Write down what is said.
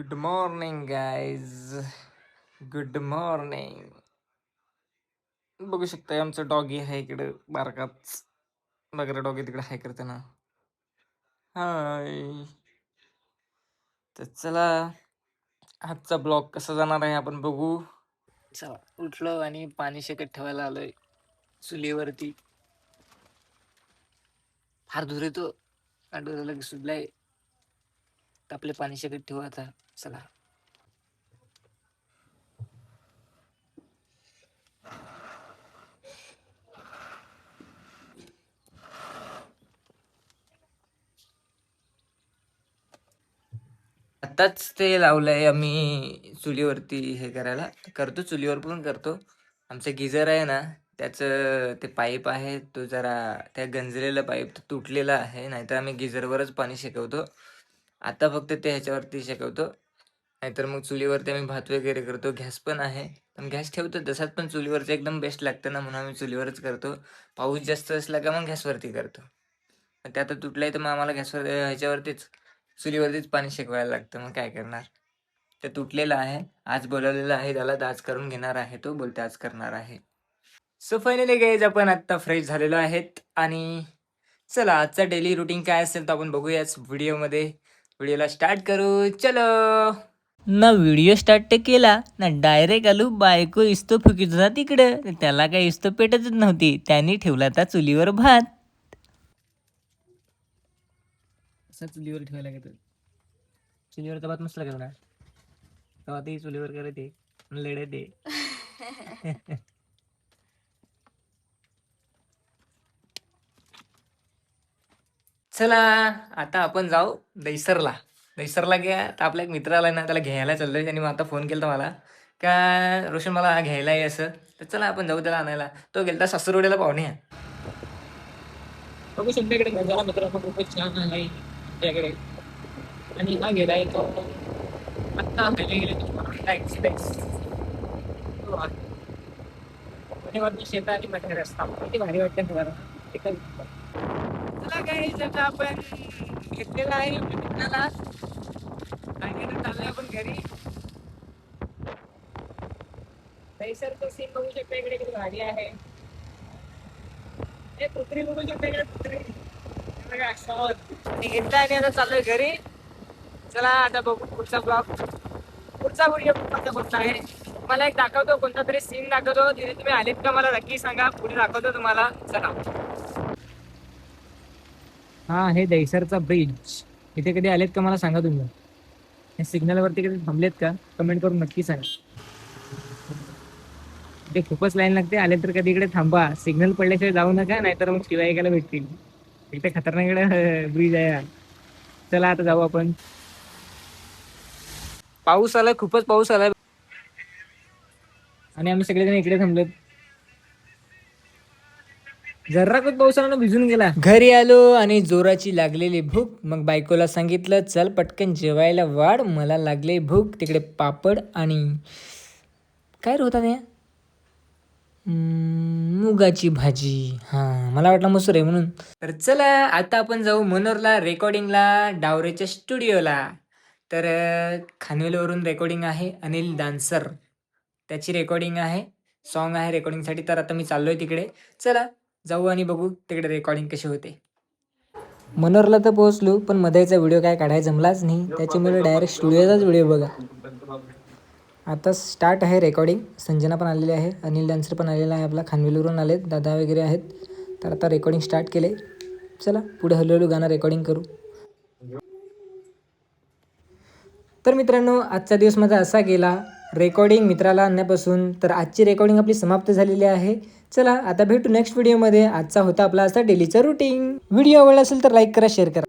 Good morning guys. Good morning. बघू शकता आमचं डॉगी आहे इकडे बारकाच. बघा डॉगी तिकडे हाय करते ना. हाय. तर चला आजचा ब्लॉग कसा जाणार आहे आपण बघू. चला उठलो आणि पाणी शेकत ठेवायला आलोय चुलीवरती. फार दूर येतो लगेच सुटलाय. आपले पाणी शेकत ठेवू आता. चला आताच ते लावलंय आम्ही चुलीवरती. हे करायला करतो चुलीवर पण करतो. आमचं गिझर आहे ना त्याचं ते पाईप आहे तो जरा त्या गंजलेला पाईप तुटलेला आहे. नाहीतर आम्ही गिझरवरच पाणी शेकवतो. आता फक्त ते ह्याच्यावरती शेकवतो. नाहीतर मग चुलीवरती आम्ही भात वगैरे करतो. गॅस पण आहे पण गॅस ठेवतो तसाच, पण चुलीवरचं एकदम बेस्ट लागतं ना, म्हणून आम्ही चुलीवरच करतो. पाऊस जास्त असला का मग गॅसवरती करतो. ते आता तुटलंय तर मग आम्हाला गॅसवर ह्याच्यावरतीच चुलीवरतीच पाणी शेकवायला लागतं. मग काय करणार. ते तुटलेलं आहे. आज बोलावलेलं आहे त्याला, तर आज करून घेणार आहे. तो बोलते आज करणार आहे. सो फायनली गाईज आपण आत्ता फ्रेश झालेलो आहेत आणि चला आजचा डेली रुटीन काय असेल तर आपण बघूयाच व्हिडिओमध्ये. व्हिडिओला स्टार्ट करू. चलो. ना व्हिडिओ स्टार्ट केला ना डायरेक्ट आलो बायको इस्तो फुकीचा तिकडं. त्याला काही इस्तो पेटतच नव्हती. त्यांनी ठेवला त्या चुलीवर भात. असा चुलीवर ठेवायला लागेल. चुलीवरचा भात मस्त लागेल ना. तेव्हा ते चुलीवर करत लेडे ते. चला आता आपण जाऊ दैसरला. दैसरला घ्या तर आपला एक मित्र आला ना, त्याला घ्यायला चाललोय. त्यांनी मग आता फोन केला मला का रोशन मला घ्यायला आहे असं. तर चला आपण जाऊ त्याला आणायला. तो गेलता सासरवाडीला पाहुणे. बघू तुमच्याकडे गजाला मित्र खूपच छान आहे त्याकडे. आणि हा गेलाय तो आत्ता गेले शेत आणि मध्ये रस्ता किती भारी वाटतं तुम्हाला. चला काही आता आपण घेतलेला आहे मित्राला आणि चाललोय आपण घरी. सर तो सीन बघू शकता इकडे किती भारी आहे. हे कुत्री बघू शकता इकडे कुत्री. घेतला आणि आता चाललोय घरी. चला आता बघू पुढचा ब्लॉग. पुढचा व्हिडिओ कोणता आहे मला एक दाखवतो. कोणता तरी सीन दाखवतो. तिथे तुम्ही आलेत का मला नक्की सांगा. पुढे दाखवतो तुम्हाला. चला. हा हे दैसरचा ब्रिज. इथे कधी आलेत का मला सांगा तुम्ही. हे सिग्नलवरती कधी थांबलेत का कमेंट करून नक्की सांगा. ते खूपच लाईन लागते. आले तर कधी इकडे थांबा. सिग्नल पडल्याशिवाय जाऊ नका, नाहीतर मग शिवाय ऐकायला भेटतील. इथे खतरनाक इकडे ब्रिज आहे. चला आता जाऊ आपण. पाऊस आलाय, खूपच पाऊस आलाय आणि आम्ही सगळेजण इकडे थांबलोत. जरा खूप पावसानं भिजून गेला. घरी आलो आणि जोराची लागलेली भूक. मग बायकोला सांगितलं चल पटकन जेवायला वाढ, मला लागले भूक. तिकडे पापड आणि काय होता ते मुगाची भाजी. हां मला वाटलं मसूर आहे म्हणून. तर चला आता आपण जाऊ मनोरला रेकॉर्डिंगला, डावरेच्या स्टुडिओला. तर खानवेलवरून रेकॉर्डिंग आहे. अनिल डान्सर त्याची रेकॉर्डिंग आहे. सॉन्ग आहे रेकॉर्डिंगसाठी. तर आता मी चाललोय तिकडे. चला जाऊ आणि बघू तिकडे रेकॉर्डिंग कशी होते. मनोरला तर पोहोचलो पण मध्येचा व्हिडिओ काय काढायला जमलाच नाही. त्याच्यामुळे डायरेक्ट स्टुडिओचाच व्हिडिओ बघा. आता स्टार्ट आहे रेकॉर्डिंग. संजना पण आलेली आहे. अनिल डान्सर पण आलेला आहे आपला. खानवेलवरून आलेत दादा वगैरे आहेत. तर आता रेकॉर्डिंग स्टार्ट केले. चला पुढे हळूहळू गाणं रेकॉर्डिंग करू. तर मित्रांनो आजचा दिवस माझा असा गेला रेकॉर्डिंग मित्राला आणण्यापासून. तर आजची रेकॉर्डिंग आपली समाप्त झालेली आहे. चला आता भेटू नेक्स्ट व्हिडिओमध्ये. आजचा होता आपला असा डेलीचा रुटीन. व्हिडिओ आवडला असेल तर लाईक करा, शेअर करा.